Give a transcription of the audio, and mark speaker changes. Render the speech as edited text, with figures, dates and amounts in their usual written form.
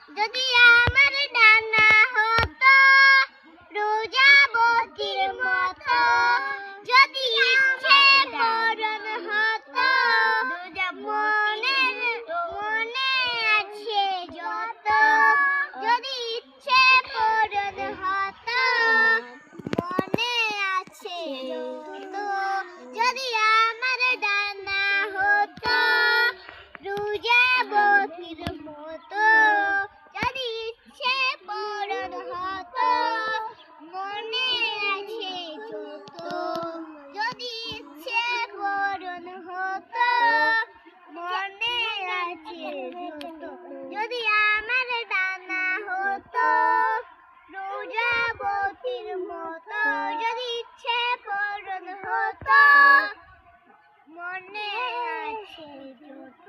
Speaker 1: যদি আমার ডানা হতো প্রজাপতির মতো, যদি ইচ্ছে পূরণ হতো মনে মনে আছে যত, যদি ইচ্ছে পূরণ হতো মনে আছে যত, যদি আমার ডানা হতো প্রজাপতির মতো, যদি ইচ্ছে পূরণ হতো মনে আছে যত, যদি ইচ্ছে পূরণ হতো মনে আছে যত, যদি আমার ডানা হতো প্রজাপতির মতো, যদি ইচ্ছে পূরণ হতো মনে আছে যত।